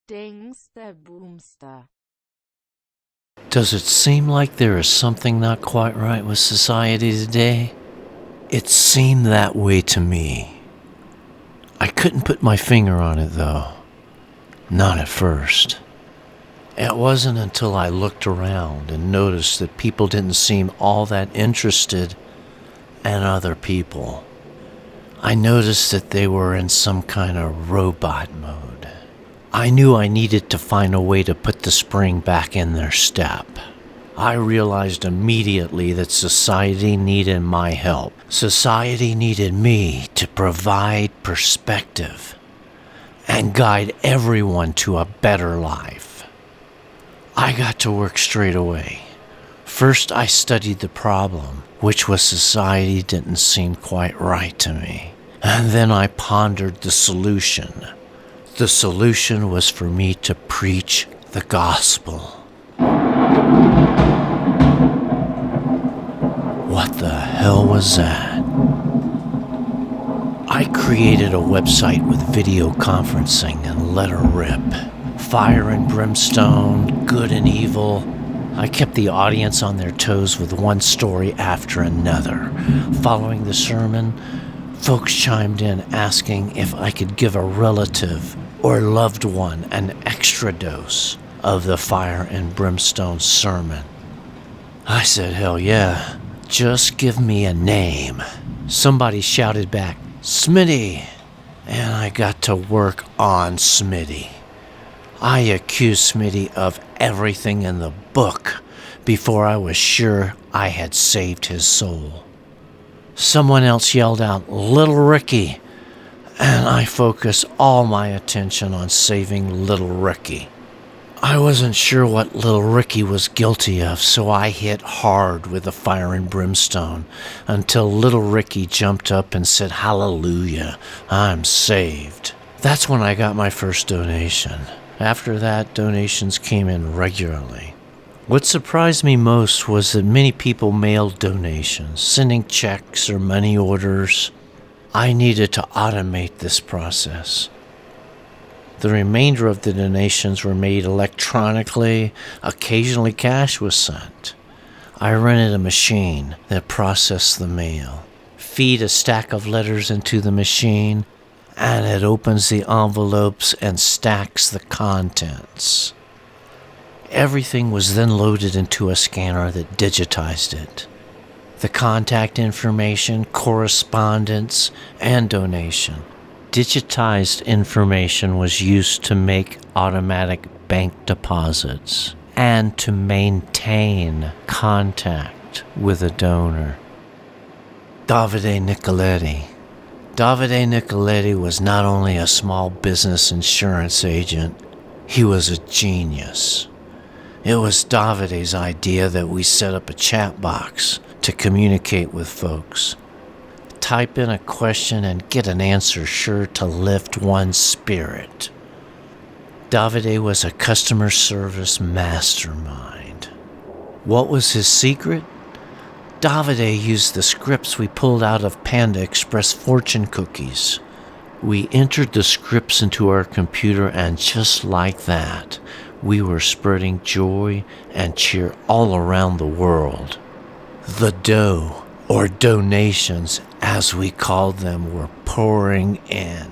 Thinksterboomster. Does it seem like there is something not quite right with society today? It seemed that way to me. I couldn't put my finger on it, though. Not at first. It wasn't until I looked around and noticed that people didn't seem all that interested in other people. I noticed that they were in some kind of robot mode. I knew I needed to find a way to put the spring back in their step. I realized immediately that society needed my help. Society needed me to provide perspective and guide everyone to a better life. I got to work straight away. First, I studied the problem, which was society didn't seem quite right to me. And then I pondered the solution. The solution was for me to preach the gospel. What the hell was that? I created a website with video conferencing and let her rip. Fire and brimstone, good and evil. I kept the audience on their toes with one story after another. Following the sermon, folks chimed in asking if I could give a relative or loved one an extra dose of the fire and brimstone sermon. I said, hell yeah, just give me a name. Somebody shouted back, Smitty, and I got to work on Smitty. I accused Smitty of everything in the book before I was sure I had saved his soul. Someone else yelled out, Little Ricky, and I focused all my attention on saving Little Ricky. I wasn't sure what Little Ricky was guilty of, so I hit hard with the fire and brimstone until Little Ricky jumped up and said, Hallelujah, I'm saved. That's when I got my first donation. After that, donations came in regularly. What surprised me most was that many people mailed donations, sending checks or money orders. I needed to automate this process. The remainder of the donations were made electronically. Occasionally cash was sent. I rented a machine that processed the mail. Feed a stack of letters into the machine, and it opens the envelopes and stacks the contents. Everything was then loaded into a scanner that digitized it. The contact information, correspondence, and donation. Digitized information was used to make automatic bank deposits and to maintain contact with a donor. Davide Nicoletti. Davide Nicoletti was not only a small business insurance agent, he was a genius. It was Davide's idea that we set up a chat box to communicate with folks. Type in a question and get an answer sure to lift one's spirit. Davide was a customer service mastermind. What was his secret? Davide used the scripts we pulled out of Panda Express fortune cookies. We entered the scripts into our computer, and just like that, we were spreading joy and cheer all around the world. The dough, or donations as we called them, were pouring in.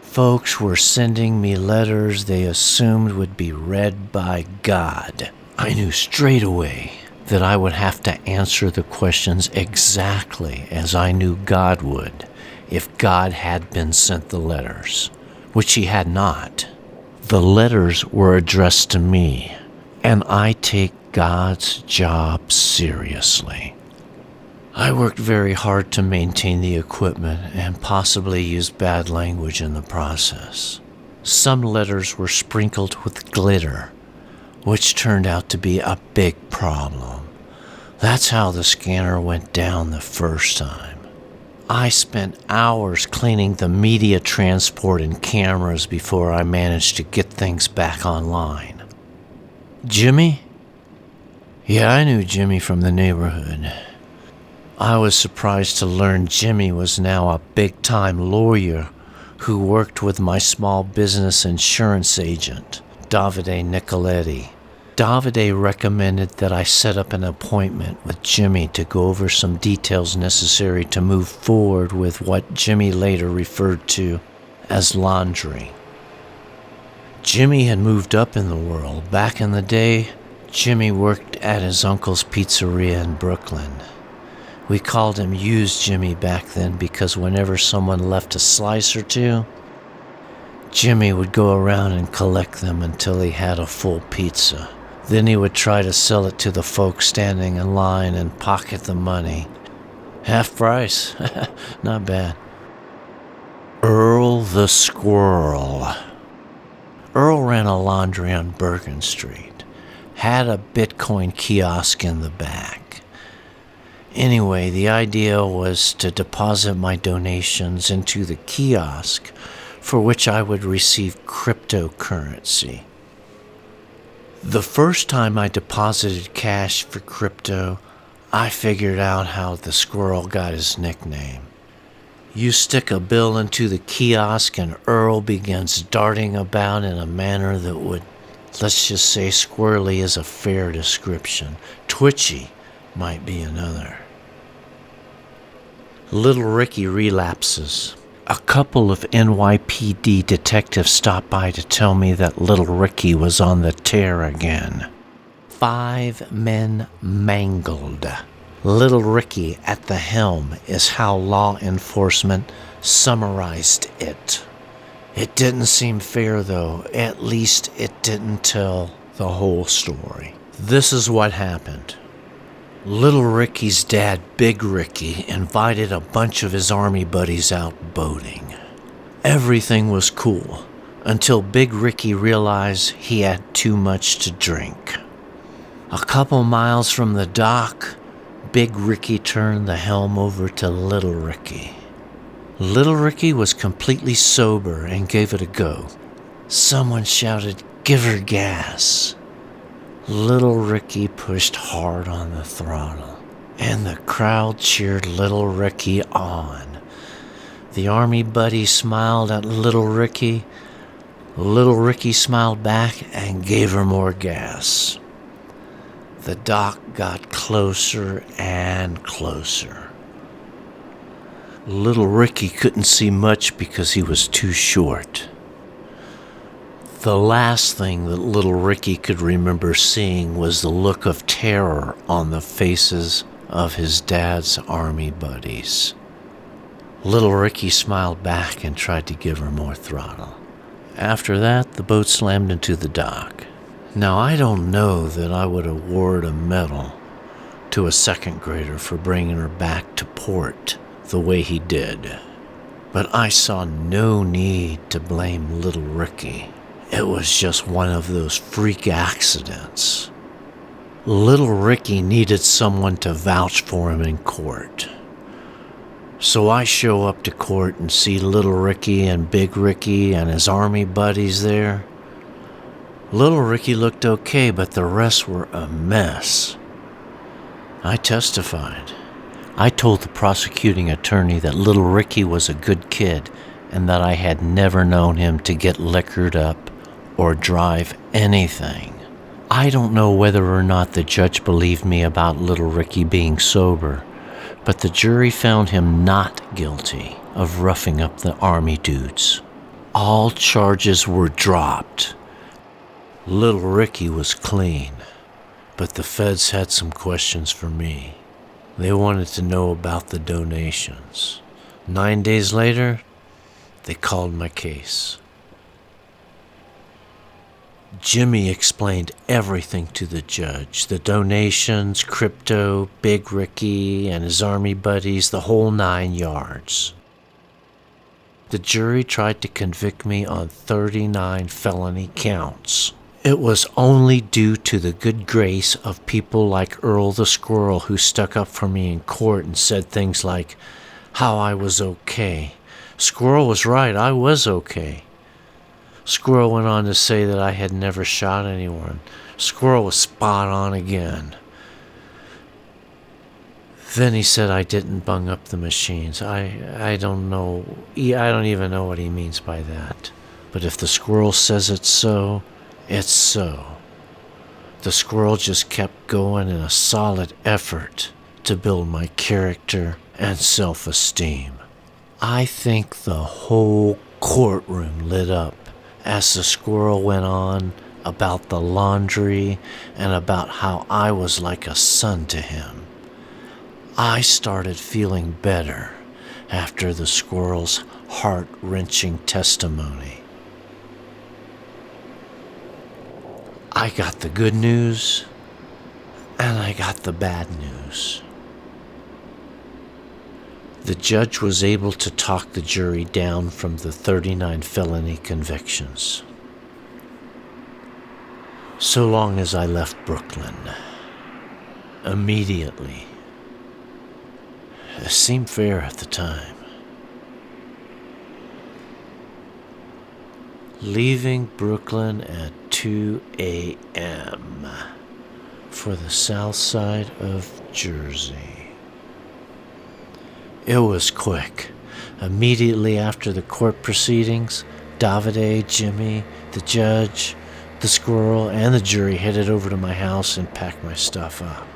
Folks were sending me letters they assumed would be read by God. I knew straight away that I would have to answer the questions exactly as I knew God would if God had been sent the letters, which he had not. The letters were addressed to me, and I take God's job seriously. I worked very hard to maintain the equipment and possibly used bad language in the process. Some letters were sprinkled with glitter, which turned out to be a big problem. That's how the scanner went down the first time. I spent hours cleaning the media transport and cameras before I managed to get things back online. Jimmy? Yeah, I knew Jimmy from the neighborhood. I was surprised to learn Jimmy was now a big-time lawyer who worked with my small business insurance agent, Davide Nicoletti. Davide recommended that I set up an appointment with Jimmy to go over some details necessary to move forward with what Jimmy later referred to as laundry. Jimmy had moved up in the world. Back in the day, Jimmy worked at his uncle's pizzeria in Brooklyn. We called him Used Jimmy back then because whenever someone left a slice or two, Jimmy would go around and collect them until he had a full pizza. Then he would try to sell it to the folks standing in line and pocket the money. Half price. Not bad. Earl the Squirrel. Earl ran a laundry on Bergen Street. Had a Bitcoin kiosk in the back. Anyway, the idea was to deposit my donations into the kiosk, for which I would receive cryptocurrency. The first time I deposited cash for crypto, I figured out how the squirrel got his nickname. You stick a bill into the kiosk and Earl begins darting about in a manner that would, let's just say squirrely is a fair description. Twitchy might be another. Little Ricky relapses. A couple of NYPD detectives stopped by to tell me that Little Ricky was on the tear again. 5 men mangled. Little Ricky at the helm is how law enforcement summarized it. It didn't seem fair though, at least it didn't tell the whole story. This is what happened. Little Ricky's dad, Big Ricky, invited a bunch of his army buddies out boating. Everything was cool until Big Ricky realized he had too much to drink. A couple miles from the dock, Big Ricky turned the helm over to Little Ricky. Little Ricky was completely sober and gave it a go. Someone shouted, "Give her gas." Little Ricky pushed hard on the throttle, and the crowd cheered Little Ricky on. The army buddy smiled at Little Ricky. Little Ricky smiled back and gave her more gas. The dock got closer and closer. Little Ricky couldn't see much because he was too short. The last thing that Little Ricky could remember seeing was the look of terror on the faces of his dad's army buddies. Little Ricky smiled back and tried to give her more throttle. After that, the boat slammed into the dock. Now, I don't know that I would award a medal to a second grader for bringing her back to port the way he did, but I saw no need to blame Little Ricky. It was just one of those freak accidents. Little Ricky needed someone to vouch for him in court. So I show up to court and see Little Ricky and Big Ricky and his army buddies there. Little Ricky looked okay, but the rest were a mess. I testified. I told the prosecuting attorney that Little Ricky was a good kid and that I had never known him to get liquored up or drive anything. I don't know whether or not the judge believed me about Little Ricky being sober, but the jury found him not guilty of roughing up the army dudes. All charges were dropped. Little Ricky was clean, but the feds had some questions for me. They wanted to know about the donations. 9 days later, they called my case. Jimmy explained everything to the judge. The donations, crypto, Big Ricky, and his army buddies, the whole 9 yards. The jury tried to convict me on 39 felony counts. It was only due to the good grace of people like Earl the Squirrel who stuck up for me in court and said things like how I was okay. Squirrel was right, I was okay. Squirrel went on to say that I had never shot anyone. Squirrel was spot on again. Then he said I didn't bung up the machines. I don't know. I don't even know what he means by that. But if the squirrel says it's so, it's so. The squirrel just kept going in a solid effort to build my character and self-esteem. I think the whole courtroom lit up as the squirrel went on about the laundry and about how I was like a son to him. I started feeling better after the squirrel's heart-wrenching testimony. I got the good news, and I got the bad news. The judge was able to talk the jury down from the 39 felony convictions, so long as I left Brooklyn immediately. It seemed fair at the time. Leaving Brooklyn at 2 a.m. for the south side of Jersey. It was quick. Immediately after the court proceedings, Davide, Jimmy, the judge, the squirrel, and the jury headed over to my house and packed my stuff up.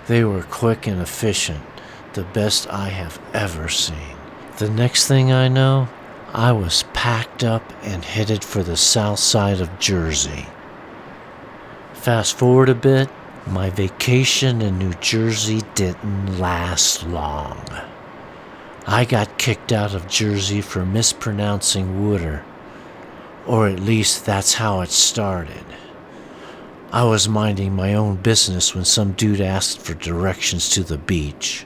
They were quick and efficient, the best I have ever seen. The next thing I know, I was packed up and headed for the south side of Jersey. Fast forward a bit, my vacation in New Jersey didn't last long. I got kicked out of Jersey for mispronouncing water, or at least that's how it started. I was minding my own business when some dude asked for directions to the beach.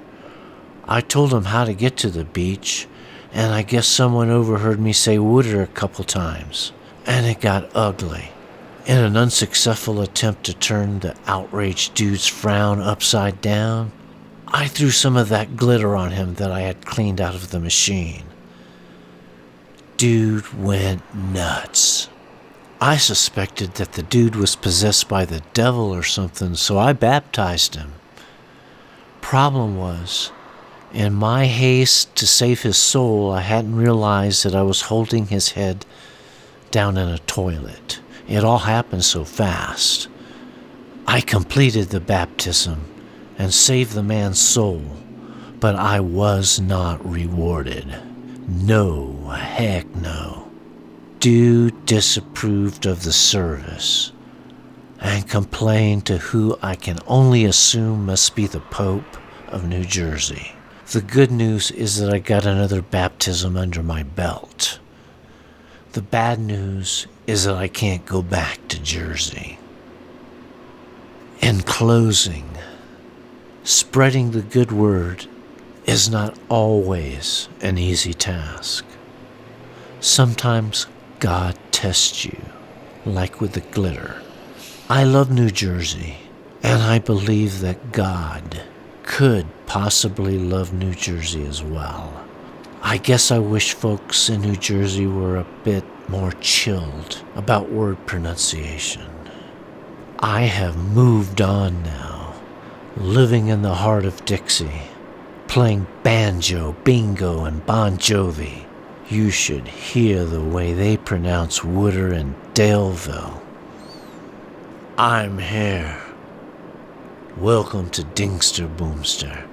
I told him how to get to the beach, and I guess someone overheard me say water a couple times, and it got ugly. In an unsuccessful attempt to turn the outraged dude's frown upside down, I threw some of that glitter on him that I had cleaned out of the machine. Dude went nuts. I suspected that the dude was possessed by the devil or something, so I baptized him. Problem was, in my haste to save his soul, I hadn't realized that I was holding his head down in a toilet. It all happened so fast. I completed the baptism and saved the man's soul, but I was not rewarded. No, heck no. Dude disapproved of the service and complained to who I can only assume must be the Pope of New Jersey. The good news is that I got another baptism under my belt. The bad news is that I can't go back to Jersey. In closing, spreading the good word is not always an easy task. Sometimes God tests you, like with the glitter. I love New Jersey, and I believe that God could possibly love New Jersey as well. I guess I wish folks in New Jersey were a bit more chilled about word pronunciation. I have moved on now, living in the heart of Dixie, playing banjo, bingo, and Bon Jovi. You should hear the way they pronounce Wooder in Daleville. I'm here. Welcome to Thinksterboomster.